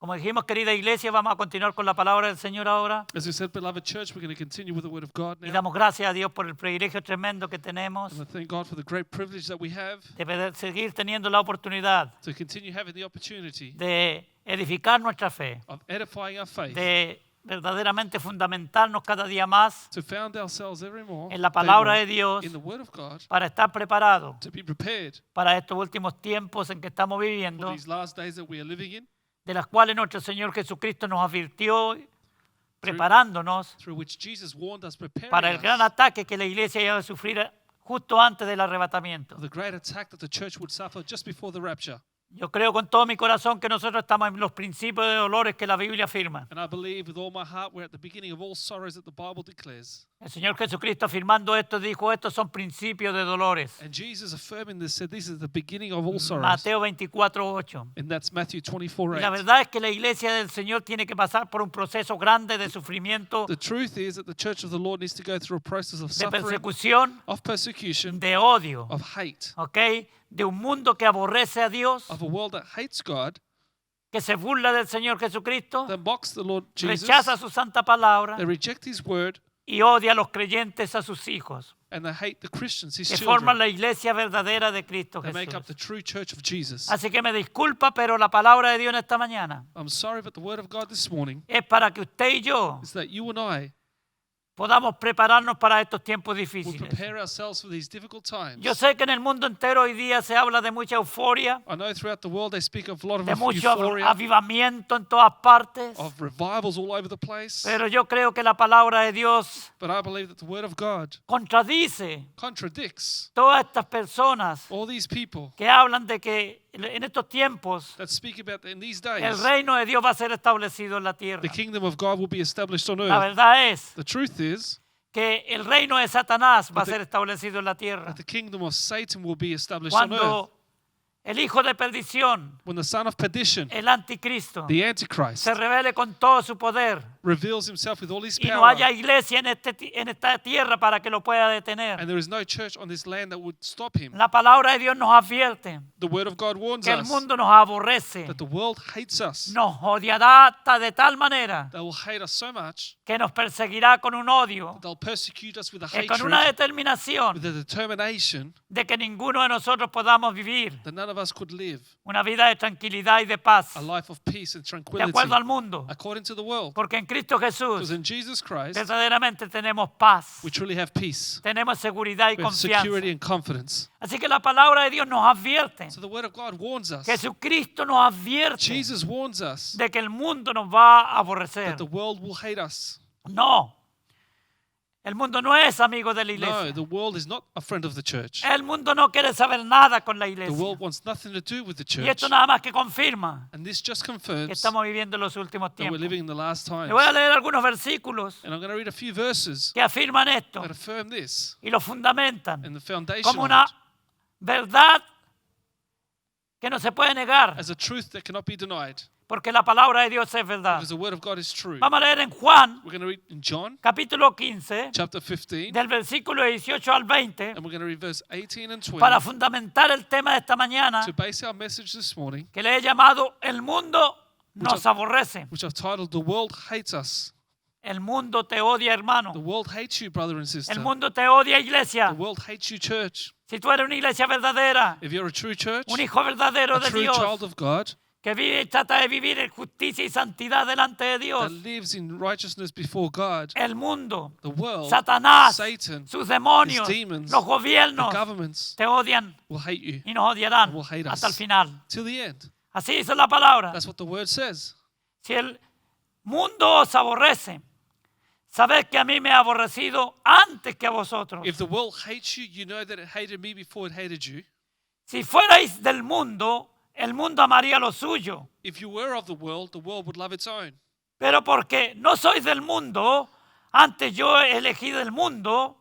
Como dijimos, querida iglesia, vamos a continuar con la palabra del Señor ahora. As we said, beloved church, we're going to continue with the Word of God Y now. damos gracias a Dios por el privilegio tremendo que tenemos And I thank God for the great privilege that we have de poder seguir teniendo la oportunidad to continue having the opportunity de edificar nuestra fe, of edifying our faith, de verdaderamente fundamentarnos cada día más to found ourselves every more en la day palabra more de Dios in the Word of God, para estar preparados to be prepared para estos últimos tiempos en que estamos for viviendo, these last days that we are living in, de las cuales nuestro Señor Jesucristo nos advirtió, preparándonos through which Jesus warned us, preparing para el gran us ataque que la iglesia iba a sufrir justo antes del arrebatamiento. for the great attack that the church would suffer just before the rapture. Yo creo con todo mi corazón que nosotros estamos en los principios de dolores que la Biblia afirma. And I believe with all my heart we're at the beginning of all sorrows that the Bible declares. El Señor Jesucristo afirmando esto dijo, estos son principios de dolores. And Jesus affirming this said, this is the beginning of all sorrows. Mateo 24:8. And that's Matthew Y 24:8. la verdad es que la iglesia del Señor tiene que pasar por un proceso grande de sufrimiento, The truth is that the church of the Lord needs to go through a process of de suffering, persecución, of persecution, de odio, of hate, ¿ok? De un mundo que aborrece a Dios, of a world that hates God, que se burla del Señor Jesucristo, that mocks the Lord Jesus, rechaza su santa palabra they reject His word, y odia a los creyentes, a sus hijos, and they hate the Christians, His que forman children. la iglesia verdadera de Cristo They make up the Jesús. true church of Jesus. Así que me disculpa, pero la palabra de Dios en esta mañana I'm sorry, but the word of God this morning es para que usted y yo is that you and I podamos prepararnos para estos tiempos will difíciles. prepare ourselves for these difficult times. Yo sé que en el mundo entero hoy día se habla de mucha euforia, I know throughout the world they speak of a lot of de mucho euphoria, avivamiento en todas partes, of revivals all over the place. pero yo creo que la palabra de Dios But I believe that the word of God contradice contradicts todas estas personas all these people que hablan de que en estos tiempos that speak about that in these el days reino de Dios va a ser establecido en la tierra. the kingdom of God will be established on La earth. verdad es The truth is que el reino de Satanás va a the- ser establecido en la tierra. that the kingdom of Satan will be established on earth. Cuando el hijo de perdición, When the son of perdition, el anticristo, the Antichrist, se revele con todo su poder reveals himself with all his y no power, haya iglesia en esta tierra para que lo pueda detener. and there is no church on this land that would stop him. La palabra de Dios nos advierte The word of God warns que el us mundo nos aborrece, that the world hates us. nos odiará hasta de tal manera They will hate us so much que nos perseguirá con un odio, that they'll persecute us with a con una hatred, determinación with a determination de que ninguno de nosotros podamos vivir that none of us could live una vida de tranquilidad y de paz, a life of peace and de tranquility acuerdo al mundo. according to the world. Porque en Cristo Because Jesús in Jesus Christ, verdaderamente tenemos paz, we truly have peace. tenemos seguridad y We have confianza. security and confidence. Así que la palabra de Dios nos advierte, So the word of God warns us. Jesucristo nos advierte Jesus warns us de que el mundo nos va a aborrecer. that the world will hate us. No, el mundo no es amigo de la No, iglesia. the world is not a friend of the church. El mundo no quiere saber nada con la The iglesia. world wants nothing to do with the Y church. esto nada más que confirma And this just que confirms estamos viviendo los últimos that we're tiempos. living in the last times. Le voy a leer algunos versículos And I'm going to read a few verses que afirman esto that affirm this y lo fundamentan and the foundation como of una it verdad que no se puede negar, as a truth that cannot be denied. porque la palabra de Dios es verdad. Because the word of God is true. Vamos a leer en Juan, We're going to read in John capítulo 15, chapter 15, del versículo 18 al 20, and we're going to read verse 18 and 20 para fundamentar el tema de esta mañana to base our message this morning, que le he llamado El mundo nos aborrece. which I've titled The World Hates Us. El mundo te odia, hermano. The world hates you, brother and sister. El mundo te odia, The iglesia. world hates you, church. Si tú eres una iglesia verdadera, If you're a true church, un hijo verdadero a de true Dios, child of God que vive y trata de vivir en justicia y santidad delante de Dios, that lives in righteousness before God, el mundo, the world, Satanás, Satan, sus demonios, his demons, los the gobiernos governments te odian will hate you y nos odiarán will hate hasta el us. final. till the end. Así dice la palabra. That's what the word says. Si el mundo os aborrece, sabed que a mí me ha aborrecido antes que a vosotros. If the world hates you, you know that it hated me before it hated you. Si fuerais del mundo, el mundo amaría lo suyo. If you were of the world would love its own. Pero porque no sois del mundo, antes yo he elegido el mundo,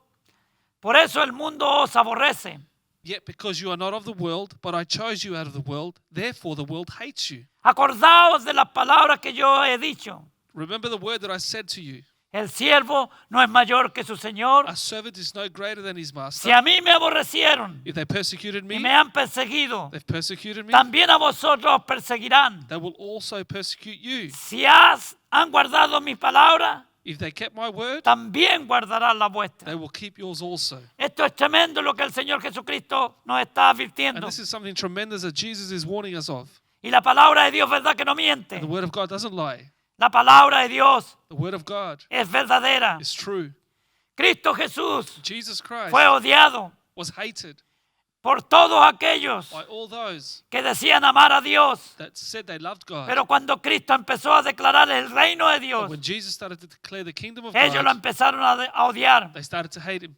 por eso el mundo os aborrece. Yet because you are not of the world, but I chose you out of the world, therefore the world hates you. Acordaos de las palabras que yo he dicho. Remember the word that I said to you. El siervo no es mayor que su señor. A servant is no greater than his master. Si a mí me aborrecieron If they persecuted y me, me han perseguido, they've persecuted me. también a vosotros os perseguirán. They will also persecute you. Si han guardado mi palabra, If they kept my word, también guardarán la vuestra. they will keep yours also. Esto es tremendo lo que el Señor Jesucristo nos está And advirtiendo. this is something tremendous that Jesus is warning us of. Y la palabra de Dios, ¿verdad que no miente? And the word of God doesn't lie. La palabra de Dios The word of God es verdadera. is true. Cristo Jesús Jesus Christ fue odiado was hated por todos aquellos by all those que decían amar a Dios. that said they loved God. Pero cuando Cristo empezó a declarar el reino de But Dios, when Jesus started to declare the kingdom of ellos lo God, empezaron a odiar. they started to hate him.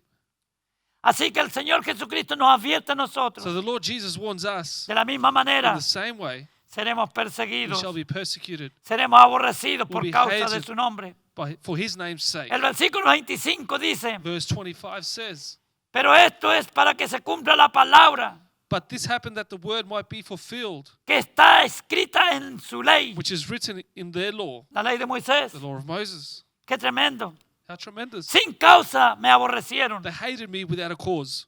Así que el Señor Jesucristo nos advierte a nosotros. So the Lord Jesus warns us De la misma in manera, the same way, seremos we perseguidos, shall be persecuted seremos aborrecidos por be causa de hated. su nombre. for his name's sake. El versículo 25 dice, Verse 25 says, pero esto es para que se cumpla la palabra but this happened that the word might be fulfilled, que está escrita en su ley, which is written in their law, la ley de Moisés. the law of Moses. Qué tremendo. How tremendous. Sin causa me aborrecieron. They hated me without a cause.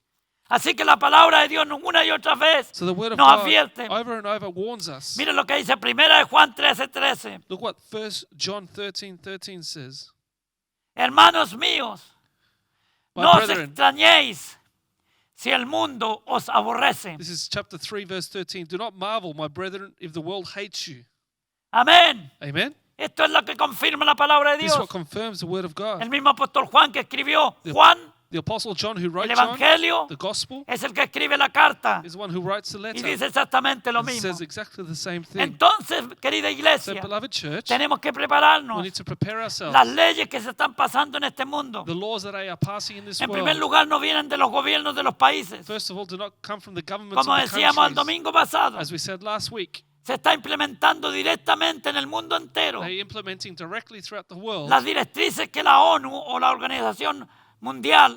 Así que la palabra de Dios una y otra vez So the word of nos God advierte. over and over warns us. Mira lo que dice 1 Juan 13:13. Look what 1 John 13:13 says. Hermanos míos, My no os brethren, extrañéis si el mundo os aborrece. this is chapter 3, verse 13. Do not marvel, my brethren, if the world hates you. Amén. Amen? Esto es lo que confirma la palabra de This is Dios. what confirms the word of God. El mismo apóstol Juan que escribió Juan, The apostle John, who wrote el John, Evangelio, the gospel, es el que escribe la carta is the one who writes the y letter. dice exactamente lo It mismo. says exactly the same thing. Entonces, querida So, iglesia, beloved church, tenemos que we prepararnos. need to prepare ourselves. Las leyes que se están pasando en este mundo, The laws that are passing in this en primer world, lugar, no vienen de los gobiernos de los países. first of all, do not come from the governments Como of the decíamos el countries. domingo pasado, As we said last week, se está implementando directamente en el mundo entero they're implementing directly throughout the world las directrices que la ONU o la Organización Mundial,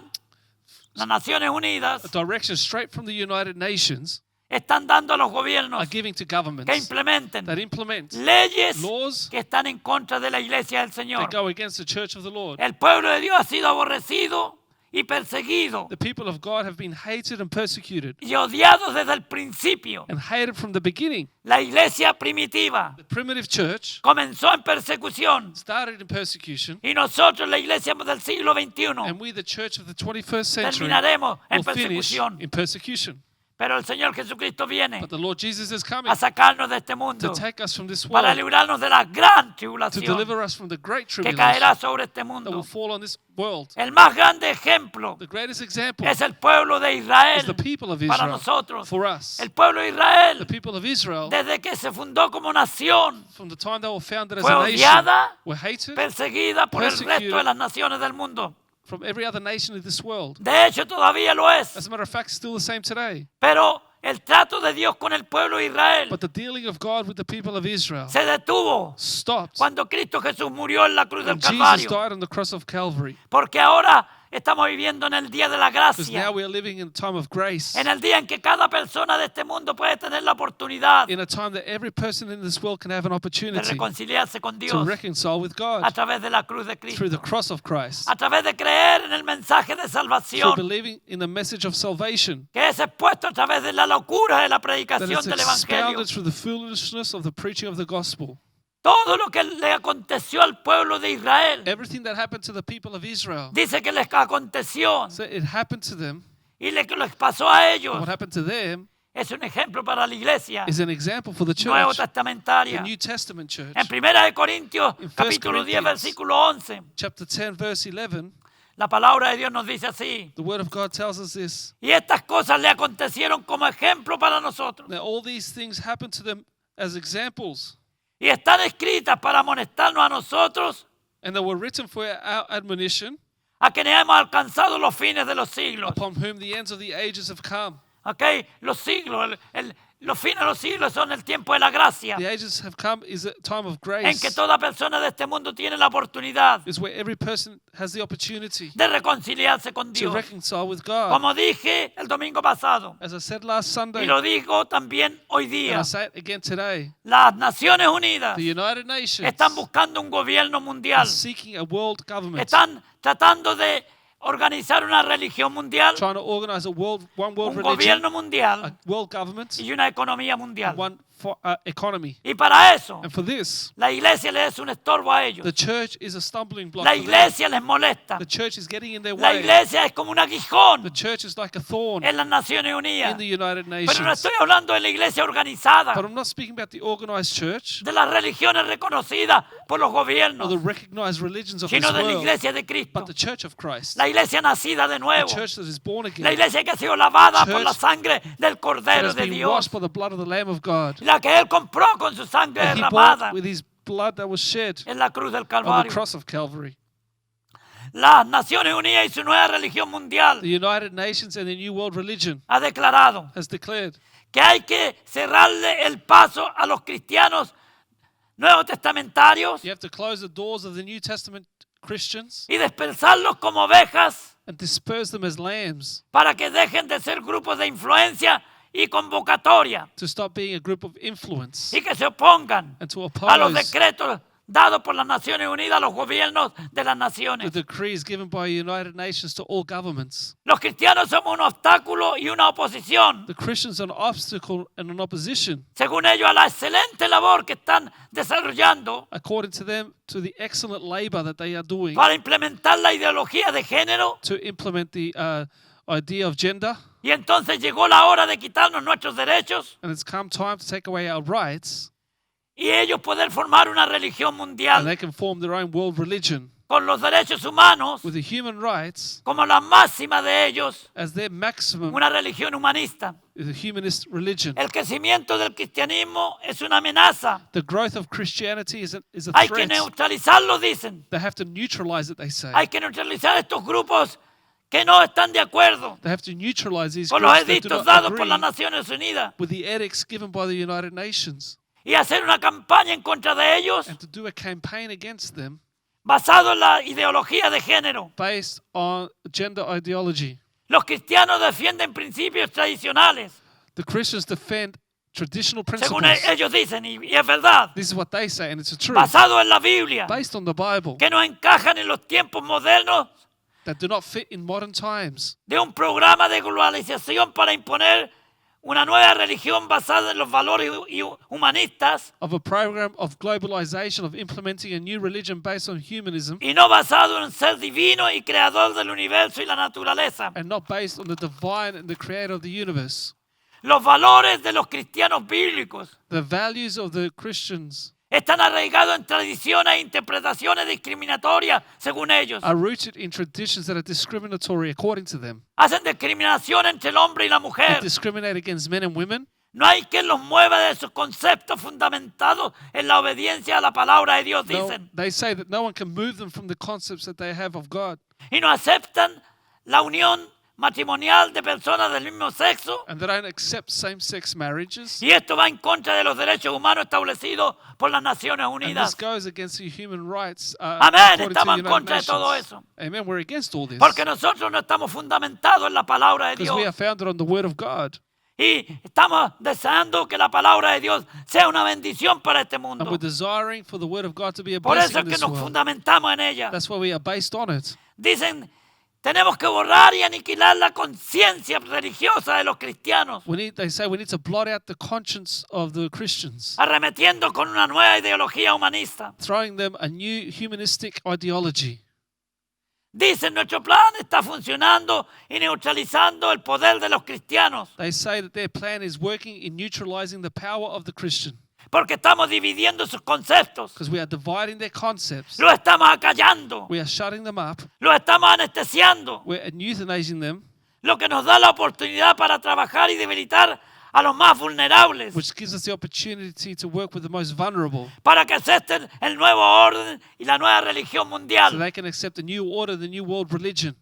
las Naciones Unidas, a direction straight from the United Nations están dando a los are gobiernos giving to que governments implementen that implement leyes laws que están en contra de la iglesia del Señor. that go against the church of the Lord. El pueblo de Dios ha sido aborrecido y perseguido The people of God have been hated and persecuted y odiado desde el principio. and hated from the beginning. La iglesia primitiva The primitive church comenzó en persecución started in persecution, y nosotros, la iglesia del siglo XXI, and we, the church of the 21st century, terminaremos en will finish persecución. in persecution. Pero el Señor Jesucristo viene But the Lord Jesus is coming a sacarnos de este to mundo take us from this para world, librarnos de la gran to tribulación deliver us from the great que tribulation caerá sobre este that will mundo. fall on this world. El más grande ejemplo The greatest example es el pueblo de is Israel the people of para Israel. nosotros. For us, El pueblo de the Israel, people of Israel, desde que se fundó como nación, from the time they were founded as fue a nation, odiada, were hated perseguida por el persecuted. resto de las naciones del mundo. from every other nation of this world. De hecho, todavía lo es. As a matter of fact, it's still the same today. Pero el trato de Dios con el pueblo de Israel But the dealing of God with the people of Israel se detuvo stopped cuando Cristo Jesús murió en la cruz del when Jesus Calvario. died on the cross of Calvary. Porque ahora estamos viviendo en el día de la Because gracia. now we are living in a time of grace, En el día en que cada persona de este mundo puede tener la oportunidad in a time that every person in this world can have an de opportunity reconciliarse con to Dios reconcile with a God través de la cruz de through the Cristo. cross of Christ, A través de creer en el mensaje de through salvación believing in the message of salvation que es expuesto a través de la locura de la that predicación is del Evangelio. expounded through the foolishness of the preaching of the gospel. Todo lo que le aconteció al pueblo de Israel Everything that happened to the people of Israel, dice que les aconteció so it happened to them. y lo que les pasó a ellos What happened to them es un ejemplo para la iglesia is an example for the nuevo church, testamentaria. the New Testament church. En 1 de Corintios, In 1 capítulo 10, Corinthians, versículo 11, Chapter 10, verse 11, la palabra de Dios nos dice así: the word of God tells us this. y estas cosas le acontecieron como ejemplo para nosotros Now all these things happened to them as examples, y están escritas para amonestarnos a nosotros, and they were written for our admonition, a quienes hemos alcanzado los fines de los siglos. upon whom the ends of the ages have come. ¿Ok? Los siglos, los fines de los siglos son el tiempo de la gracia, The ages have come is a time of en grace. que toda persona de este mundo tiene la oportunidad Is where every person has the opportunity de reconciliarse con to Dios. reconcile with God. Como dije el domingo pasado, As I said last y Sunday, lo digo también hoy and día, I say it again today, las Naciones Unidas the United Nations están buscando un gobierno are mundial. seeking a world government, Están tratando de organizar una religión mundial, trying to organize one world un religion, gobierno a mundial world government, y una economía mundial. one economy. Y para eso, And for this, la iglesia les es un estorbo a ellos. the church is a stumbling block La for them. iglesia les molesta. The church is getting in their La way. iglesia es como un aguijón The church is like a thorn en las Naciones Unidas. in the United Pero no Nations. estoy hablando de la iglesia organizada, But I'm not speaking about the organized church de las religiones reconocidas por los or gobiernos, the recognized religions of this sino de la world, iglesia de Cristo. but the church of Christ, La iglesia nacida de the nuevo. church that is born La again, iglesia que ha sido lavada por Church la sangre del that Cordero has de been Dios. washed by the blood of the Lamb of God, La que Él compró con su sangre that He derramada bought with His blood that was shed en la cruz del on the Calvario. cross of Calvary. Las Naciones Unidas y su nueva religión mundial The United Nations and the New World Religion ha declarado has declared que hay que cerrarle el paso a los cristianos nuevos testamentarios you have to close the doors of the New Testament Christians y dispersarlos como ovejas and disperse them as lambs para que dejen de ser grupos de influencia y convocatoria to stop being a group of influence y que se opongan and to a los oppose decretos dados por las Naciones Unidas a los gobiernos de las the naciones. decrees given by the United Nations to all governments. Los cristianos somos un obstáculo y una oposición, The Christians are an obstacle and an opposition, según ellos, a la excelente labor que están desarrollando according to them, to the excellent labor that they are doing para implementar la ideología de género. to implement the idea of gender. Y entonces llegó la hora de quitarnos nuestros derechos And it's come time to take away our rights, y ellos poder formar una religión and mundial they can form their own world religion con los derechos humanos with the human rights como la máxima de ellos, as their maximum, una religión humanista. the humanist religion. El crecimiento del cristianismo es una amenaza. The growth of Christianity is a Hay que threat. neutralizarlo, dicen. They have to neutralize it, they say. Hay que neutralizar estos grupos que no están de acuerdo They have to neutralize these con los groups that do edictos not dados por agree las Naciones Unidas with the edicts given by the United Nations, y hacer una campaña en contra de ellos and to do a campaign against them basado en la ideología de género. based on gender ideology. Los cristianos defienden principios tradicionales, The Christians defend traditional según principles. ellos dicen, y es verdad, This is what they say, and it's the truth. basado en la Biblia, Based on the Bible, que no encajan en los tiempos modernos that do not fit in modern times, de un programa de globalización para imponer una nueva religión basada en los valores humanistas of a program of globalization, of implementing a new religion based on humanism, y no basado en un ser divino y creador del universo y la naturaleza. and not based on the divine and the creator of the universe. Los valores de los cristianos bíblicos The values of the Christians están arraigados en tradiciones e interpretaciones discriminatorias, según ellos. are rooted in traditions that are discriminatory according to them. Hacen discriminación entre el hombre y la They mujer. discriminate against men and women. No hay quien los mueva de sus conceptos fundamentados en la obediencia a la palabra de Dios, No, dicen. they say that no one can move them from the concepts that they have of God, Y no aceptan la unión matrimonial de personas del mismo sexo. and they don't accept same-sex marriages. Y esto va en contra de los derechos humanos establecidos por las Naciones And this Unidas. goes against the human rights. Amén, According to estamos the en United contra de todo Nations. eso. Amen. We're against all this Porque nosotros no estamos fundamentados en la palabra de because we are Dios. founded on the Word of God, Y estamos deseando que la palabra de Dios sea una bendición para este and mundo. we're desiring for the Word of God to be a Por blessing eso in es que this nos world. fundamentamos en ella. That's why we are based on it. Dicen, tenemos que borrar y aniquilar la conciencia religiosa de los cristianos, They say we need to blot out the conscience of the Christians, arremetiendo con una nueva ideología humanista. throwing them a new humanistic ideology. Dicen, nuestro plan está funcionando y neutralizando el poder de los cristianos, They say that their plan is working in neutralizing the power of the Christian porque estamos dividiendo sus conceptos, because we are dividing their concepts. los estamos acallando, We are shutting them up. los estamos anestesiando, We're euthanizing them, lo que nos da la oportunidad para trabajar y debilitar a los más vulnerables, which gives us the opportunity to work with the most vulnerable para que acepten el nuevo orden y la nueva religión so mundial. they can accept the new order, the new world religion.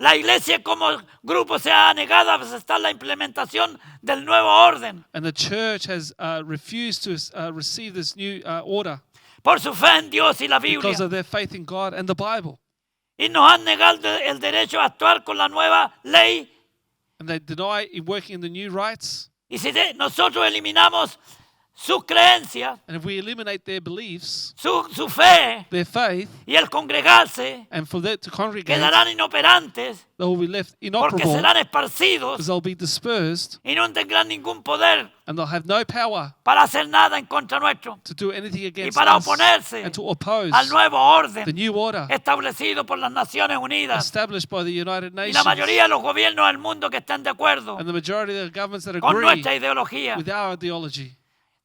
La iglesia como grupo se ha negado a aceptar la implementación del nuevo orden And the church has refused to receive this new order por su fe en Dios y la Biblia. because of their faith in God and the Bible. Y nos han negado el derecho a actuar con la nueva ley. And they deny in working in the new rights. Y si nosotros eliminamos sus creencias, And if we eliminate their beliefs, su fe their faith, y el congregarse, and for them to congregate, quedarán inoperantes they will be left porque inoperable serán esparcidos because they'll be dispersed y no tendrán ningún poder and they'll have no power para hacer nada en contra nuestro to do anything against para us oponerse and to oppose al nuevo the orden new order establecido por las Naciones Unidas established by the United y Nations la mayoría de los gobiernos del mundo que están de acuerdo and the majority of the governments that con agree nuestra ideología. with our ideology.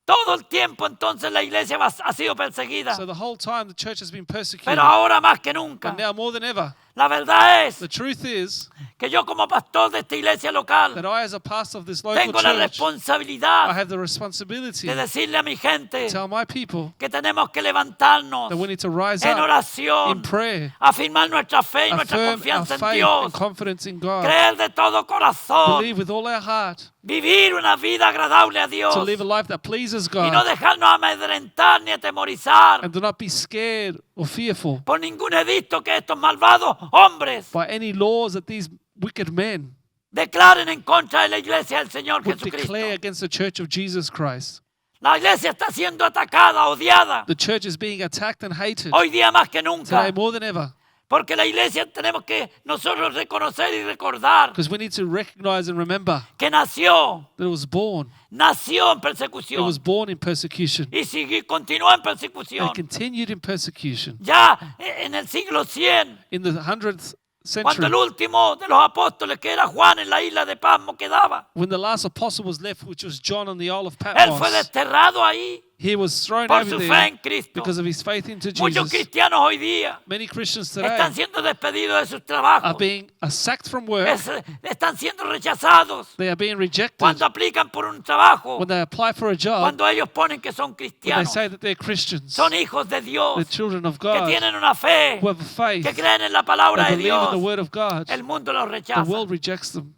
Todo el tiempo entonces la iglesia ha sido perseguida, So the whole time the church has been persecuted, pero ahora más que nunca. but now more than ever, La verdad es the truth is que yo como pastor de esta iglesia local that I, as a pastor of this local tengo la church, I responsabilidad have the responsibility de to decirle a mi gente tell my people que tenemos que levantarnos that we need to rise en up in oración, prayer, afirmar nuestra fe y nuestra affirm our confianza en faith Dios, and confidence in God, creer de todo corazón, believe with all our heart, vivir una vida agradable a Dios to live a life that pleases y no God, dejarnos amedrentar ni atemorizar and do not be scared or fearful por ningún edicto que estos malvados hombres by any laws that these wicked men declaren en contra de la iglesia del Señor would Jesucristo. declare against the church of Jesus Christ. La iglesia está siendo atacada, odiada, The church is being attacked and hated hoy día más que today nunca, more than ever, porque la iglesia tenemos que nosotros reconocer y recordar because we need to recognize and remember que nació that it was born. en It persecución was born in persecution y continúa en and persecución. it continued in persecution. Ya en el siglo 100, In the 100th cuando century, el último de los apóstoles, que era Juan, en la isla de Patmos quedaba, when the last apostle was left, which was John on the Isle of él fue Patmos, desterrado ahí he was thrown por over su fe there en Cristo. because of his faith into Muchos Jesus. cristianos hoy día Many Christians today están siendo despedidos de sus are trabajos, being sacked from work. están siendo rechazados They are being rejected cuando aplican por un trabajo, when they apply for a job, cuando ellos ponen que son when they cristianos, say that they're Christians, son hijos de Dios, they're children of que God, tienen una fe, who have a faith, que creen en la palabra they de believe in the Dios. word of God. El mundo los The rechaza. world rejects them.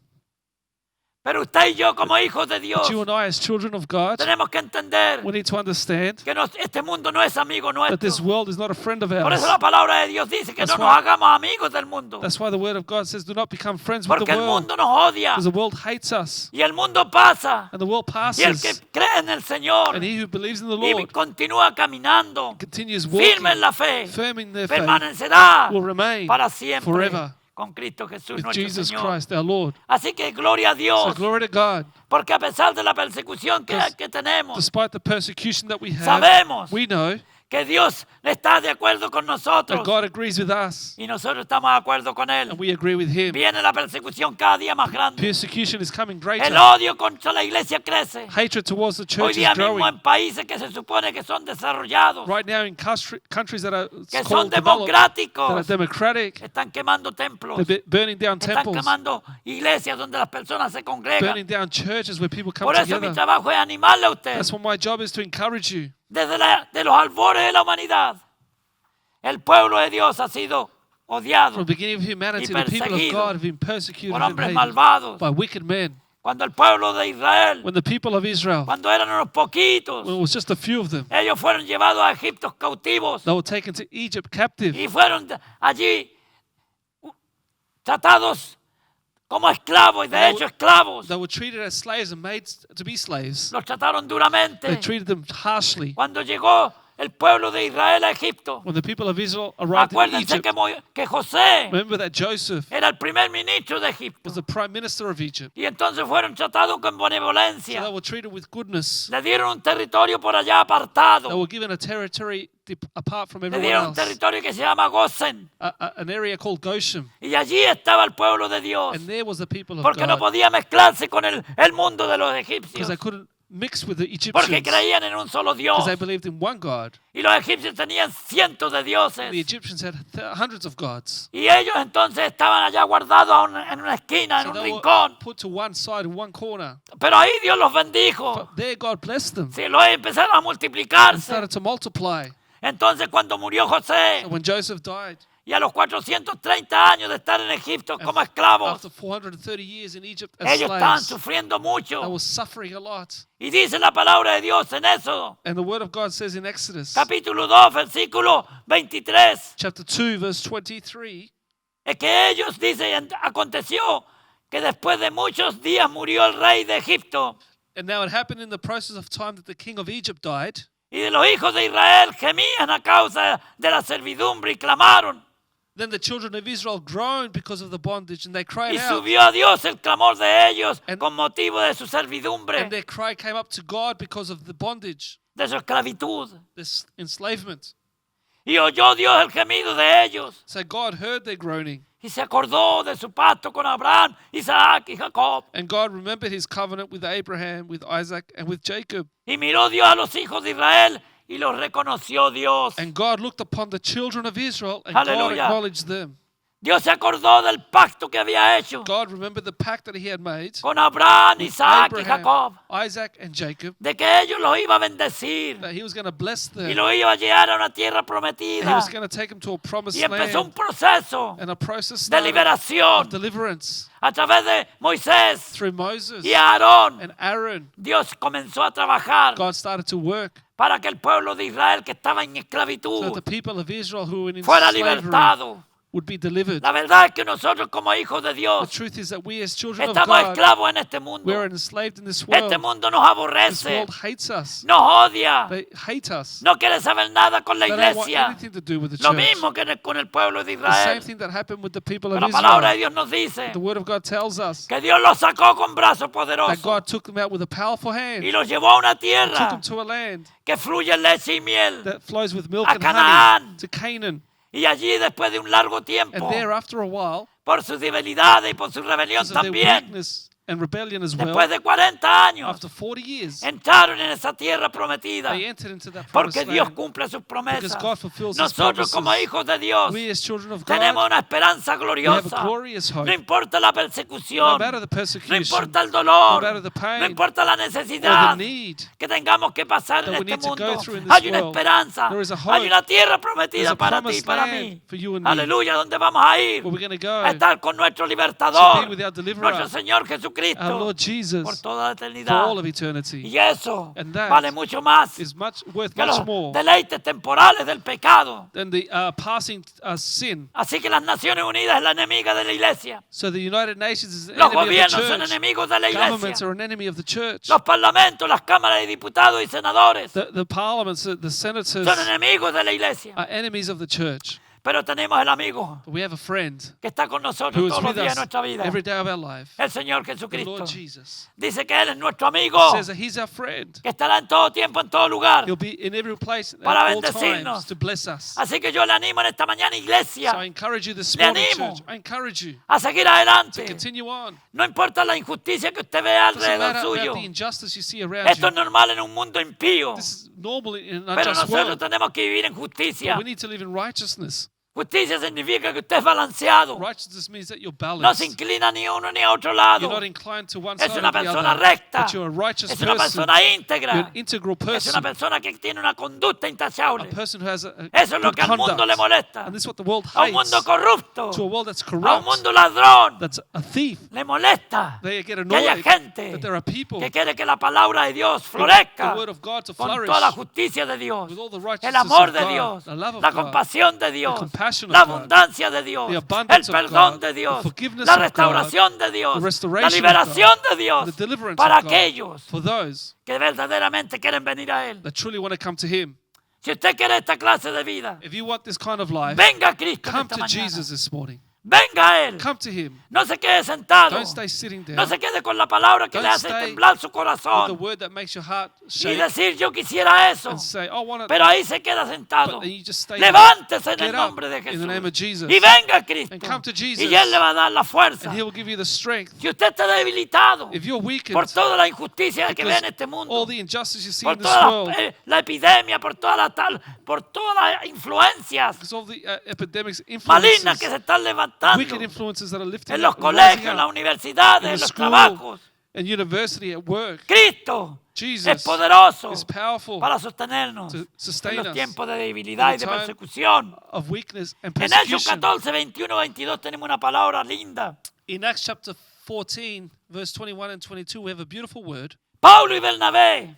Pero usted y yo, como hijos de Dios, But you and I, as children of God, tenemos que entender we need to understand que este mundo no es amigo that this nuestro. world is not a friend of Por ours. eso la palabra de Dios dice que That's no nos why- hagamos amigos del mundo, That's why the word of God says, do not become friends with porque the el world, mundo nos odia because the world hates us, y el mundo pasa, and the world y el que passes, cree en el Señor and he who believes in the y Lord continúa caminando continues firme en walking, la fe, firm in their faith, permanecerá will remain para siempre forever con Cristo Jesús with nuestro Jesus Señor. Christ, our Lord. Así que gloria a So Dios, glory to God. porque a pesar de la persecución Because que tenemos, Despite the persecution that we have, sabemos we know que Dios está de acuerdo con nosotros that God agrees with us, y nosotros estamos de acuerdo con Él. and we agree with Him. Viene la persecución cada día más grande. Persecution is coming El greater. odio contra la iglesia crece. Hatred towards the Hoy church is día mismo growing. en países que se supone que son desarrollados, Right now in countries that are que son called developed, that are democráticos, democratic, están quemando templos, they're burning down están temples, quemando iglesias donde las personas se congregan. burning down churches where people come Por eso mi together. trabajo es animarle a usted. That's what my job is, to encourage you. Desde de los albores de la humanidad, el pueblo de Dios ha sido odiado From the beginning of humanity, the people of perseguido God have been persecuted por and hombres hated malvados. by wicked men. Cuando el pueblo de Israel, When the people of Israel, cuando eran unos poquitos, when it was just a few of them, ellos fueron llevados a Egipto cautivos they were taken to Egypt captive. y fueron allí tratados como esclavos y de hecho esclavos. They were treated as slaves and made to be slaves. Los trataron They duramente. treated them harshly. Cuando llegó el pueblo de Israel a Egipto, When the people of Israel arrived in acuérdense Egypt, que José remember that Joseph era el primer ministro de Egipto. was the prime minister of Egypt. Y entonces fueron tratados con So benevolencia. they were treated with goodness. Le dieron un territorio por allá apartado. They were given a territory apart from Le everyone dieron un else, territorio que se llama Gosen. an area called Goshen. Y allí estaba el pueblo de Dios. And there was the people of Porque no God, podía mezclarse con el mundo de los because egipcios. they couldn't mix with the Porque Egyptians, creían en un solo Dios. because they believed in one God. Y los egipcios tenían cientos de dioses. The Egyptians had hundreds of gods. Y ellos entonces estaban allá guardados en una esquina, en So un they were rincón. put to one side, in one corner. Pero ahí Dios los bendijo. But there God blessed them Sí, los empezaron a and multiplicarse. started to multiply. Entonces cuando murió José And when Joseph died, Y a los 430 años de estar en Egipto como esclavos, After 430 years in Egypt as ellos estaban slaves, sufriendo mucho. they were suffering a lot. Y dice la palabra de Dios en Éxodo, And the word of God says in Exodus capítulo 2, versículo 23, chapter 2, verse 23, es que ellos, dice, aconteció que después de muchos días murió el rey de Egipto, and now it happened in the process of time that the king of Egypt died, y de los hijos de Israel gemían a causa de la servidumbre y clamaron. then the children of Israel groaned because of the bondage, and they cried Y out, subió a Dios el clamor de ellos And- con motivo de su and servidumbre, their cry came up to God because of the bondage, de su esclavitud. this enslavement. Y oyó Dios el gemido de ellos. So God heard their groaning, Y se acordó de su pacto con Abraham, Isaac y Jacob. and God remembered his covenant with Abraham, with Isaac, and with Jacob. Y miró Dios a los hijos de Israel y los reconoció Dios. And God looked upon the children of Israel, and God Hallelujah. acknowledged them. Dios se acordó del pacto que había hecho God remembered the pact that he had made con Abraham, with Isaac y Abraham, Jacob, Isaac, and Jacob, de que ellos los iba a bendecir that he was going to bless y them, los iba a llevar a una tierra and he prometida. was going to take them to a promised Y empezó un land, proceso and a process de started of liberación deliverance a través de Moisés through Moses y Aarón. and Aaron. Dios comenzó a trabajar God started to work para que el pueblo de Israel que estaba en so that esclavitud the people of Israel who were in fuera slavery libertado. would be delivered. La verdad es que nosotros como hijos de The Dios truth is that we as children of estamos God, esclavos en este mundo. we're enslaved in this Este world. mundo nos This aborrece, world hates us. nos odia, They hate us. no quiere saber nada con la They don't want iglesia. anything to do with the Lo church. mismo que con el pueblo de The same Israel. thing that happened with the people Pero of la palabra de Israel. Dios nos dice The word of God tells us que Dios los sacó con brazo that poderoso God took them out with a powerful hand, y los llevó a una took tierra them to a land que fluye leche y miel. that flows with milk A and Canaán. honey, to Canaan. Y allí después de un largo And tiempo, there, after a while, por sus debilidades y por su rebelión because of their también, weakness and rebellion as well, después de 40 años, after 40 years, entraron en esa tierra prometida. they entered into that promised Porque Dios land. cumple sus Because promesas. God fulfills His Nosotros como promises. hijos de Dios We as children of tenemos God, una esperanza we have a gloriosa. glorious hope. No importa la No persecución, matter the no persecution, importa el no dolor, matter the no pain, importa la or the necesidad need, que tengamos que pasar en that we este need to go mundo. through in this Hay una world. esperanza, There is a hay hope. una tierra there's prometida a para ti y promised para land mí. for you and me, Aleluya, donde vamos a ir where we're going to go a estar con nuestro to be libertador, with our deliverer, nuestro Señor our Jesucristo, Lord Jesus, por toda la for eternidad. all of eternity. Y eso And that vale mucho más is worth que much los more deleites temporales del pecado. than the passing sin. Así que las Naciones Unidas es la enemiga de la iglesia. So the United Nations is an Los enemy of gobiernos the son church. enemigos de la Governments iglesia. are an enemy of the church. Los parlamentos, las cámaras de diputados y senadores The parliaments, the senators son enemigos de la iglesia. are enemies of the church. Pero tenemos el amigo But we have a friend que está con nosotros who is todos los with días us de nuestra vida. every day of our life, El Señor the Jesucristo. Lord Jesus. Dice que Él es nuestro amigo, Says that He's our friend. que estará en todo tiempo, en todo lugar. He'll be in every place at Para all bendecirnos. times to bless us. Así que yo le animo en esta mañana, So I iglesia, encourage you this Le morning, animo. church. I encourage you a seguir to adelante. continue on. No importa la injusticia que usted vea Doesn't alrededor matter suyo. about the injustice you see around Esto you. es normal en un mundo impío. This is normal in an Pero unjust nosotros world. tenemos que vivir en But justicia. we need to live in righteousness. Justicia significa que usted es balanceado. Righteousness means that you're No se balanced. inclina ni a uno ni a otro You're lado. not inclined to one Es side una or the persona other. recta. But you're a righteous Es una person. persona You're íntegra. an integral Es una person. persona que tiene una conducta A intachable. person who has a Eso es lo good que al mundo le conduct. molesta. And this is what the world A un mundo hates. corrupto, To a world that's a un corrupt, mundo ladrón, that's a thief. le molesta They get que haya annoyed gente that there are people que quiere que la palabra de Dios the florezca word of God to con flourish toda la justicia de Dios, with all the el righteousness amor of de God, Dios, the love of la God, compasión de Dios, compassion of la God, abundancia de Dios, the el abundance of perdón God, de Dios, the forgiveness la of God, restauración de Dios, the la restoration of liberación God, de Dios the deliverance para of God, aquellos for those que verdaderamente quieren venir a Él. that truly want to come to Him. Si usted quiere esta clase de vida, If you want this kind of life, venga a Cristo come esta to mañana. Jesus this morning. Venga a Él. Come to Him. No se quede sentado. Don't stay sitting No down se quede con la palabra que Don't le hace stay temblar su with the corazón word that makes your heart y shake decir yo quisiera eso. and say, I want it, Pero ahí se queda sentado. but then you just stay there. Levántese en el Get up nombre de in the Jesús name of Jesus. y venga a Cristo. And come to Jesus. Y Él le va a dar la fuerza. And He will give you the strength. Si usted está debilitado If you're weakened por toda la injusticia que ve because en este mundo, all the injustice you see por in this toda world, la epidemia, por todas las influencias because all the epidemics, malignas influences, que se están levantando wicked influences that are lifting en los up, rising colegios, en las up, universidades, in en the los school, trabajos, and university at work. Cristo es Jesus poderoso is powerful para sostenernos to en sustain los us tiempos de debilidad y in the de time persecución. of weakness and En Hechos persecution. 14, 21, 22 tenemos una palabra linda. In Acts chapter 14, verse 21 and 22, we have a beautiful word. Pablo y Bernabé,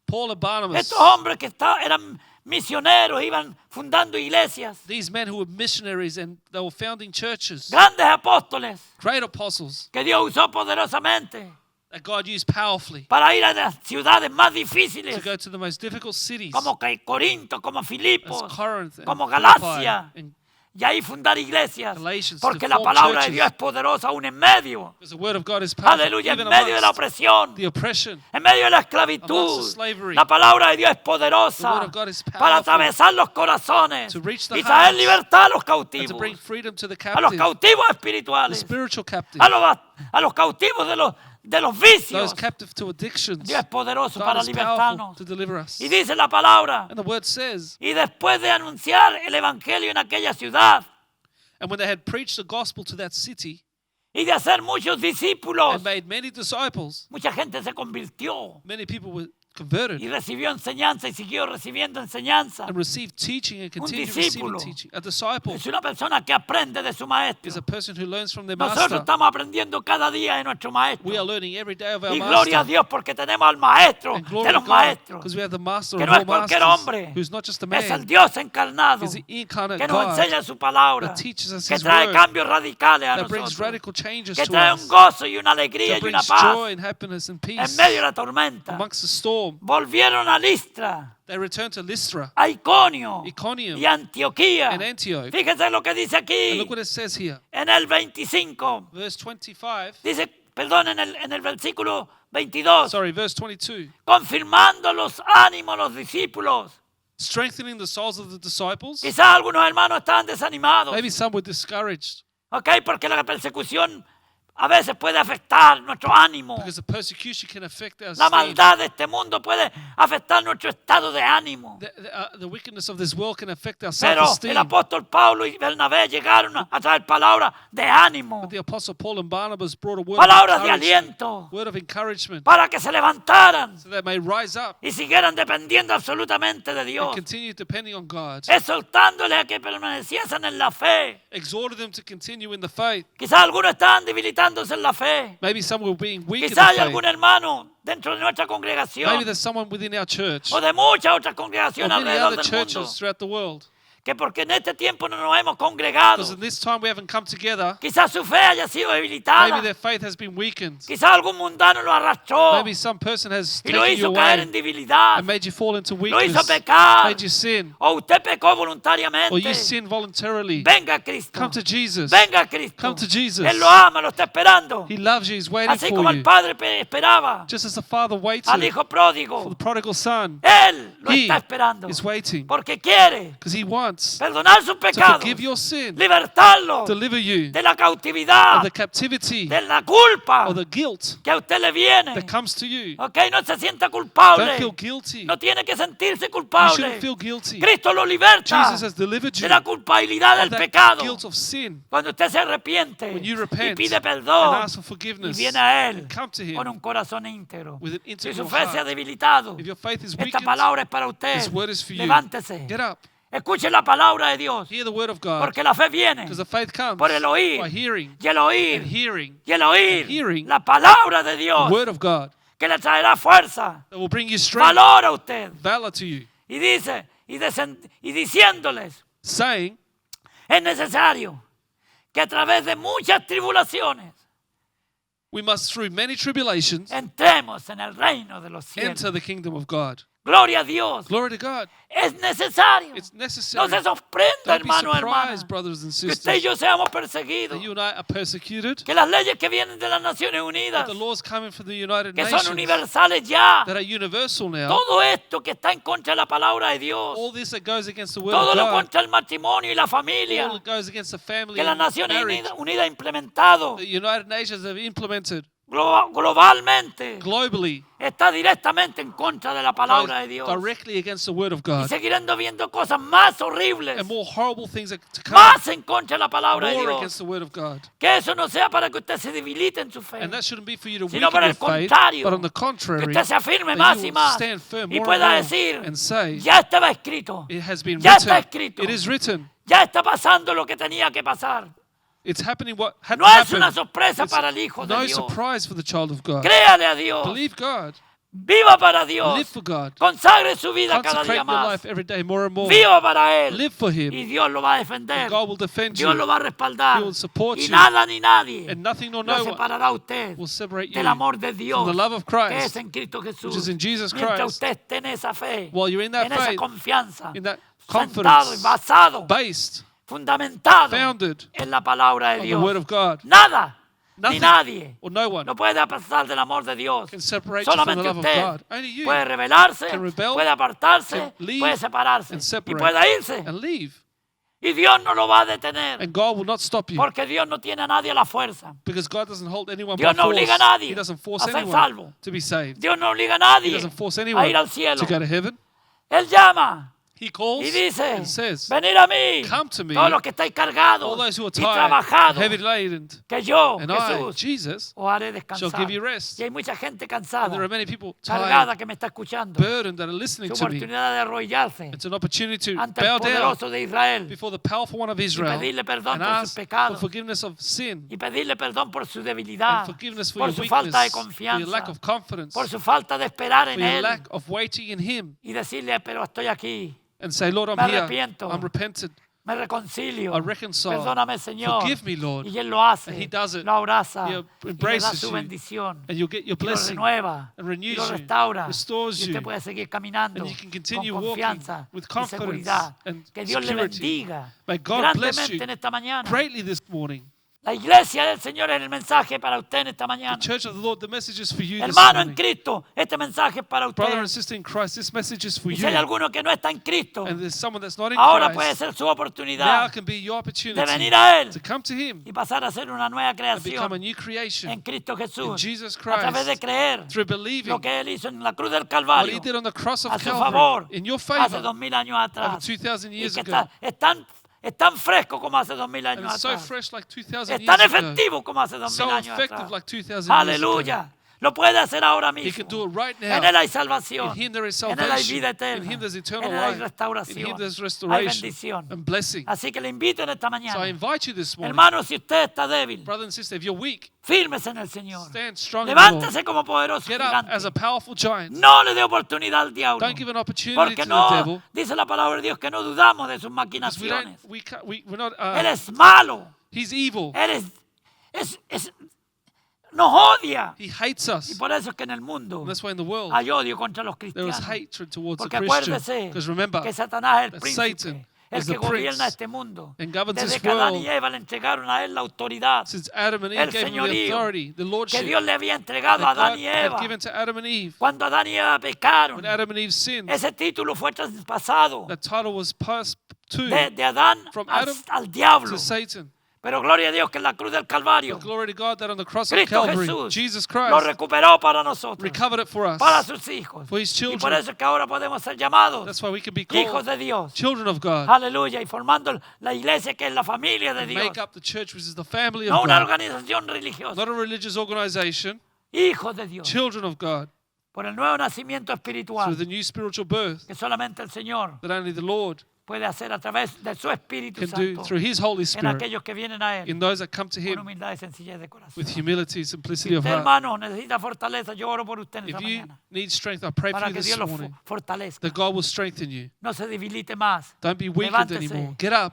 Paul and Barnabas, estos hombres que eran misioneros, iban fundando iglesias, these men who were missionaries and they were founding churches, grandes apóstoles great apostles que Dios usó poderosamente that God used powerfully para ir a las ciudades más to difíciles, go to the most difficult cities como Corinto, como as Filipos, Corinth and como Philippi Galacia, and y ahí fundar iglesias, Galatians, porque to la form palabra de churches. Dios es poderosa aún en medio, because the word of God is powerful aleluya, en even medio de la amongst opresión, the oppression. en medio de la Amongst esclavitud. the slavery. La palabra de Dios es The poderosa word of God is para powerful atravesar los corazones to reach the y traer hearts libertad a los and to cautivos, bring freedom to the a los captive, cautivos the espirituales, spiritual captive, a los cautivos de los vicios. those captive to addictions. Dios es poderoso God para is powerful libertarnos. to deliver us. Y dice la palabra, And the word says, y después de anunciar el evangelio en aquella ciudad and when they had preached the gospel to that city y de hacer muchos discípulos, and made many disciples, mucha gente se convirtió many people were converted y recibió enseñanza y siguió recibiendo enseñanza. and received teaching and continued discípulo receiving teaching. A disciple Es una persona que aprende de su is maestro. a person who learns from their Nosotros master. estamos aprendiendo cada día de nuestro maestro. We are learning every day of our Y gloria a master. Dios porque tenemos al maestro And de glory to los God, maestros, because we have the master que of no es all cualquier masters, hombre, who's not just a es el man, Dios encarnado, is the incarnate que nos God enseña su palabra, that teaches us que His trae word, cambios radicales a that brings nosotros, radical changes que to trae un us, gozo y una alegría that y una brings paz joy and happiness and en peace medio de la tormenta. amongst the storm. Volvieron a Listra, They returned to Lystra a Iconio Iconium y Antioquía. and Antioch. Fíjense lo que dice And aquí look what it says here. en el 25. Verse 25. Dice, perdón, en el versículo 22. Sorry, verse 22. Confirmando los ánimos los discípulos. Strengthening the souls of the disciples. Quizás algunos hermanos estaban desanimados, Maybe some were discouraged ¿ok? Porque la persecución a veces puede afectar nuestro ánimo. because the persecution can affect our La esteem. maldad de este mundo puede afectar nuestro estado de ánimo. The wickedness of this world can affect our Pero el self-esteem. apóstol Pablo y Bernabé llegaron a traer palabras de ánimo, But the apostle Paul and Barnabas brought a word palabras of de encouragement, aliento, word of encouragement, para que se levantaran so they may rise up y siguieran dependiendo absolutamente de and Dios, continue depending on God. exhortándoles a que permaneciesen en la fe. Exhorted them to continue in the faith. Quizás algunos estaban debilitándose en la fe. Maybe some were being weak in Quizás hay the faith. algún hermano dentro de nuestra Maybe congregación there's someone within our church o de muchas otras or congregaciones many alrededor other del mundo churches throughout the world. que porque en este tiempo no nos hemos congregado, Because in this time we haven't come together. quizás su fe haya sido Maybe debilitada, their faith has been weakened. quizás algún mundano lo arrastró Maybe some person has y lo taken you hizo caer en away debilidad, and made you fall into lo hizo weakness, pecar, made you sin, o usted pecó or voluntariamente. you sin voluntarily. Venga a Cristo, Come to Jesus. venga a Cristo. Come to Jesus. Él lo ama, lo está esperando, He loves you. He's waiting así como for el you. padre esperaba Just as the father al waited hijo for pródigo. the prodigal son, Él lo He está esperando is waiting porque quiere because he wants perdonar sus to pecados, forgive your sin, libertarlo deliver you de la of cautividad, the captivity de la culpa or the guilt que a usted le viene. that comes to you. ¿Ok? No se sienta Don't culpable. feel guilty. No tiene que sentirse You culpable. shouldn't feel guilty. Cristo lo liberta Jesus has delivered de you la culpabilidad of del that pecado. guilt of sin. Cuando usted se arrepiente When you y repent pide and perdón ask for y forgiveness viene a Él and come to con him un corazón íntegro. with an Si su integral fe se ha heart. debilitado, If your faith is esta weakened, palabra es para usted. this word is for you. Levántese. Get up. Escuche la palabra de Dios. Hear the word of God. Porque la fe viene Because the faith comes por el oír by hearing y el oír and hearing y el oír and hearing la palabra de the Dios word of God que le traerá fuerza, that will bring you strength, valor a usted. valor to you, Y dice, y diciéndoles, saying, es necesario que a través de muchas tribulaciones we must through many tribulations entremos en el reino de los cielos. enter the kingdom of God. Gloria a Dios. Glory to God. Es necesario. It's No necessary. se sorprenda, Don't be hermano, hermana, surprised, brothers and que usted y sisters, yo seamos that perseguidos. you and I are persecuted, Que las leyes que vienen de las Naciones that Unidas, the laws coming from the United que son Nations universales ya, that are universal now, todo esto que está en contra de la palabra de Dios, all this that goes against the word todo of lo God, contra el matrimonio y la familia, all that goes against the family que las and Naciones marriage, Unidas ha implementado. the United Nations have implemented. globalmente globally está directamente en contra de la palabra de Dios. directly against the word of Y God. seguiremos viendo cosas más horribles, And more horrible things are to come. más en contra de la palabra de More Dios. against the word of God. Que eso no sea para que usted se debilite en su fe, And that shouldn't be for you to sino weaken por your el faith, contrario, but on the que contrary, usted se afirme that más you y will más stand firm y more pueda and more decir, and say, ya estaba escrito, it has been ya está written. escrito, It is written. ya está pasando lo que tenía que pasar. It's happening what had No to es una happen. sorpresa It's para el Hijo de no Dios. surprise for the child of God. Créale a Dios, Believe God. viva para Dios, Live for God. consagre su vida cada Consecrate día your más, life every day more and more. viva para Él, Live for y Him. Dios lo va a defender, And God will defend Dios lo you. va a respaldar, He will support y you. nada ni nadie And nothing nor lo no one separará a usted will separate you del amor de Dios from the love of que Christ, es en Cristo Jesús. which is in Jesus Mientras Christ. usted esté en esa fe, While you're in that en esa faith, confianza, in that sentado y confidence, basado, based fundamentado founded en la palabra de on the word Dios. of God, Nada ni nothing nadie or no one no puede pasar del amor de Dios. can separate you from the Solamente love of usted God. Only you puede rebelarse, can rebel, puede apartarse, can leave puede separarse and y separate puede irse. and leave. Y Dios no lo va a detener And God will not stop you porque Dios no tiene a nadie a la fuerza. because God doesn't hold anyone by Dios no obliga a force. nadie He doesn't force a ser anyone salvo. to be saved. Dios no obliga a He nadie doesn't force a anyone ir al cielo. to go to heaven. Él llama He calls y dice, and says, venid a mí, come to me, todos los que estáis cargados all those who are y tired, trabajados, heavy laden, que yo, and I, Jesús, Jesus, os haré shall descansar. give you rest. Y hay mucha gente And cansada, there are many people cargada, tired, que me está escuchando. burdened, that are listening Su to me. oportunidad de arrodillarse It's an opportunity to ante el bow down poderoso de Israel before the powerful one of Israel pedirle perdón and por sus ask for pecados forgiveness of sin y pedirle perdón por su and debilidad, forgiveness for por your su falta de weakness, for your lack confianza, of confidence, por su falta de esperar for en your Él lack of waiting in Him, y decirle, pero estoy aquí, and say, Lord, I'm Me here. arrepiento. I'm repentant. me reconcilio, I reconcile. perdóname, Señor. Forgive me, Lord. Y Él lo hace, And He does it. lo abraza He y le da embraces su you. bendición. And you'll get your Y lo blessing. renueva and y renews lo you, restaura restores y usted you, puede seguir caminando and you can con continue walking confianza with y confidence seguridad. and Que Dios le security. bendiga May God bless grandemente you en esta mañana. greatly this morning. La iglesia del Señor es el mensaje para usted en esta The mañana. church of the Lord, the message is for you this Hermano en morning. Cristo, este mensaje es para Brother and usted. sister in Christ, this message is for Y si hay you. alguno que no está en Cristo, And there's someone that's not in ahora puede Christ. ser su Now oportunidad can be your de opportunity venir a Él to come to Him y pasar a ser una nueva and become a creación new creation en Cristo in Jesús Jesus a través de Christ creer through believing lo que Él hizo en la cruz del what Calvario He did on the cross a of su Calvary favor in your hace favor 2000 años over atrás. 2,000 Y years que ago. es tan fresco como hace 2000 And años it's so atrás. fresh like 2,000 Es years tan ago. efectivo como hace 2000 So años effective atrás. like 2,000 years ago. Aleluya. Lo puede hacer ahora He mismo. can do it right En now. Él hay salvación. In Him there is En Él hay salvation. vida In eterna. Him there's eternal En Él hay life. In restauración. Him there's Hay restoration bendición. and blessing. Así que le invito en esta So I mañana. invite you this morning, Hermano, si usted está débil, brother and sister, if you're weak, fírmese en el Señor. stand strong in the Lord. Levántese como poderoso Get up gigante. as a powerful giant. No le dé oportunidad al diablo. Don't give an opportunity Porque to the no, devil. dice la palabra de Dios, que no dudamos de sus Because maquinaciones. we're not, Él es malo. he's evil. Él nos odia. He hates Y us. por eso es que en el mundo And that's why in the world hay odio contra los there is cristianos. hatred towards the Porque Christian. acuérdese Because remember, que Satanás es el that príncipe, Satan el is que the gobierna prince este mundo. and governs Desde this que Adán y world. Eva le entregaron a él la autoridad Since Adam and el Eve gave him the señorío authority, the que lordship Dios le había entregado a that Adán God y had Eva. given to Adam and Eve. Cuando Adán y Eva pecaron, When Adam and Eve sinned, ese título fue traspasado that title was passed to de Adán from al, Adam al diablo. to Satan. Pero gloria a Dios que en la cruz del Calvario, But glory to God that on the cross of Cristo Calvary, Jesús Jesus lo Christ recuperó para nosotros, recovered it for us. para sus hijos. For his Y por children. eso es que ahora podemos ser llamados That's why we can be hijos called de Dios. children of God. Aleluya. Y formando la iglesia que es la familia de And Dios. make up the church, which is the family No of una God. organización religiosa. Not a religious organization, Hijos de Dios. children of God. Por el nuevo nacimiento So espiritual the new spiritual birth que solamente el Señor that only the Lord puede hacer a través de su Espíritu can do Santo through His Holy en Spirit aquellos que vienen a Él in those that come to con Him humildad y sencillez de corazón. with humility, simplicity of Usted, heart. hermano, necesita fortaleza. Yo oro por usted en If esta you mañana need strength, I pray for para you que this Dios lo morning fortalezca. that God will strengthen you. No se debilite más. Don't be weakened Levántese. anymore. Get up,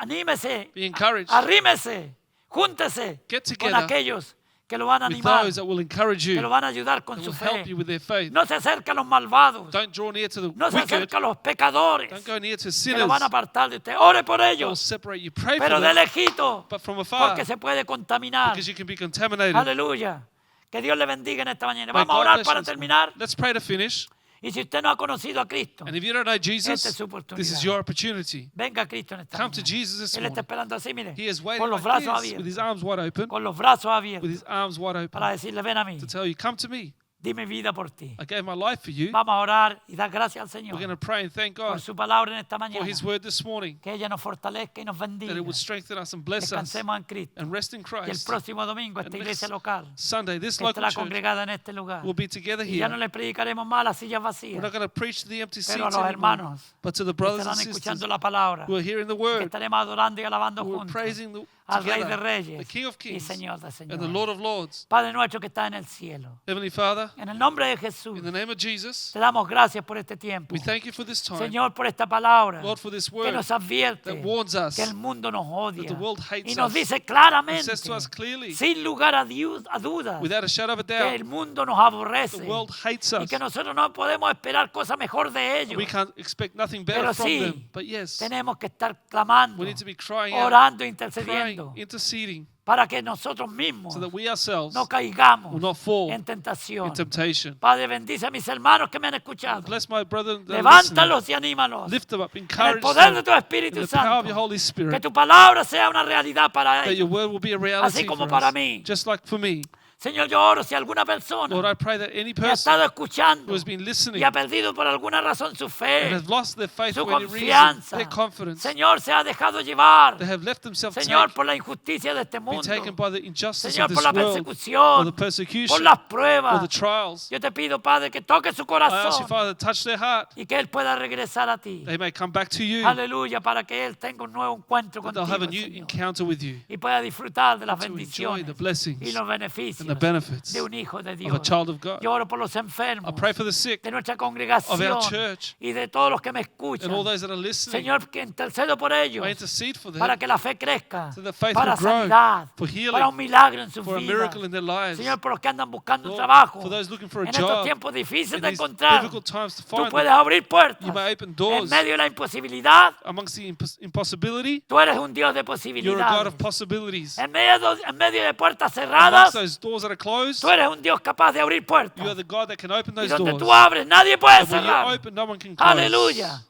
Anímese. be encouraged. Arrímese. Júntese Get con together aquellos que lo van a with animar, those that will encourage que you, lo van a ayudar con that su will help fe. you with their faith. No se acerca a los malvados. Don't draw near to the No se wicked. acerca a los pecadores Don't go near to que lo sinners van a apartar de usted. Ore por that will ellos, separate you. Pray for pero de them, lejito, but from afar, porque se puede contaminar. because you can be contaminated. Aleluya. Que Dios le bendiga en esta mañana. May Vamos a God orar bless para you. terminar. Let's pray to finish. Y si usted no ha conocido a Cristo, And if you don't know esta es Jesus, su oportunidad. this is your opportunity. Venga a Cristo en esta Come to mañana. Jesus this Él está morning. esperando así, mire, He is waiting con los like brazos this, with his abiertos, arms wide open, con los brazos with abiertos, his arms wide open, para decirle, ven a mí, to tell you, come to me. di mi vida por ti. I gave my life for you. Vamos a orar y dar gracias al We're going Señor to pray and thank por God su palabra en esta for mañana. his word this morning, Que ella nos fortalezca y nos that bendiga. it would strengthen us and bless us Descansemos en Cristo. and rest in Y el Christ. próximo domingo esta And iglesia next local Sunday, this estará local church congregada en este lugar. will be together Y ya no here. le predicaremos más a las sillas We're vacías, not going to preach to the empty pero a seats los anymore, hermanos but to the que brothers and estarán sisters escuchando la palabra, who are hearing the que word, estaremos adorando y alabando who are juntos praising al Rey de together, the Reyes King of y Kings Señor de and the Lord Señores. of Lords. Padre nuestro que está en el cielo, Heavenly Father, en el nombre de Jesús, in the name of Jesus, te damos gracias por este tiempo. we thank you for this time, Señor, por esta palabra Lord, for this que word nos advierte that warns us, que el mundo nos odia that the world y hates nos us, dice and claramente, says to us clearly, sin lugar a dudas, without a shadow of a que doubt, el mundo nos the aborrece world hates y us. que nosotros no podemos esperar cosa mejor de ellos. We can't expect nothing better Pero from sí, them. But yes, tenemos que estar clamando, we need to be crying out, orando, praying, intercediendo, interceding, para que nosotros mismos so that we ourselves no caigamos will not fall en tentación. in temptation. Padre, bendice a mis hermanos que me han escuchado. Bless my brother that are listening. Levántalos y anímalos. Lift them up, En el encourage poder de them tu in Espíritu the power of your Santo. Holy Que Spirit, tu palabra sea una realidad para that your ellos. word will be a reality Así como for para us, mí. just like for me. Señor, yo oro si alguna persona Lord, I pray that any que ha person estado escuchando who has been listening y ha perdido por alguna razón su and fe, has lost their faith su for any reason, confianza, their confidence, Señor, se ha dejado llevar, they have left themselves Señor, take, por la injusticia de este be mundo, taken by the injustice Señor, of por this la world, or the persecución, por persecution, las or the pruebas. trials. Yo te pido, Padre, que toque su I ask you, corazón Father, to touch their heart. y que Él pueda regresar a ti. They may come back to you, Aleluya, para que Él tenga un nuevo encuentro that they'll have a contigo, new Señor, encounter with you, y pueda disfrutar de las to enjoy bendiciones the y blessings los beneficios and the benefits de un hijo de of a Dios. child of God. Yo oro por los I enfermos pray for the sick de nuestra of congregación our church y de todos los que me escuchan. and all those that are listening. Señor, que intercedo por ellos I intercede for them, para que la fe crezca, so that faith para will grow, sanidad, for healing, para un milagro en sus for a vidas. miracle in their lives. Señor, por los que andan buscando un Lord, trabajo for those looking for a en estos job, tiempos difíciles in de these encontrar, difficult times to tú find puedes them, abrir puertas you may open en doors medio de la imposibilidad. amongst the impossibility. Tú eres un Dios de You're a God posibilidades. of possibilities. En medio de puertas Amongst cerradas, those doors that are closed, tú eres un Dios capaz de abrir you are puertas. the God that can open Y those donde doors. tú abres, nadie puede And when you cerrar. open, no one can close. Aleluya.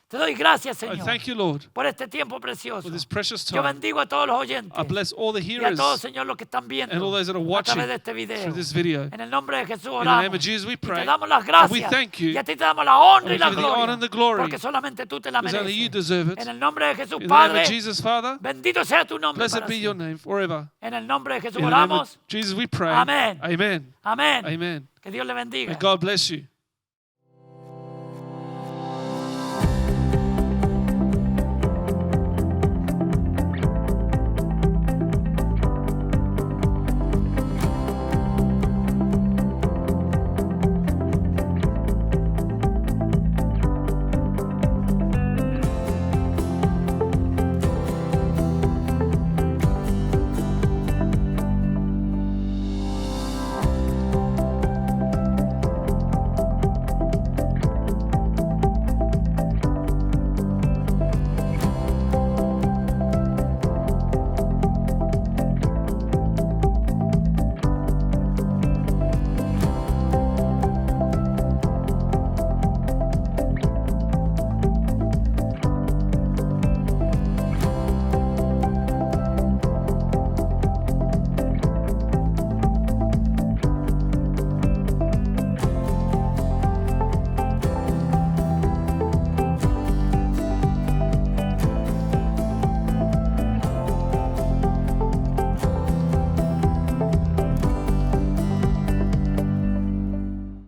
Te doy gracias, I Señor, thank you, Lord, por este tiempo precioso. for this precious Yo time. bendigo a todos los oyentes I bless all the y a hearers todos, Señor, los que están viendo and all those that are a watching través de este video. through this video. En el nombre de Jesús In the name oramos. of Jesus we Y te pray. damos las And we gracias. thank you. Y a ti te damos la honra And y we la give you the honor and the gloria. glory. Porque solamente tú te la Because only you mereces. deserve it. En el nombre de Jesús, In the name Padre, of Jesus, Father, bendito sea tu nombre blessed para be your siempre. name forever. En el nombre de Jesús In the name of oramos. Jesus we pray. Amén. Amen. Amén. Amen. Que Dios le bendiga. May God bless you.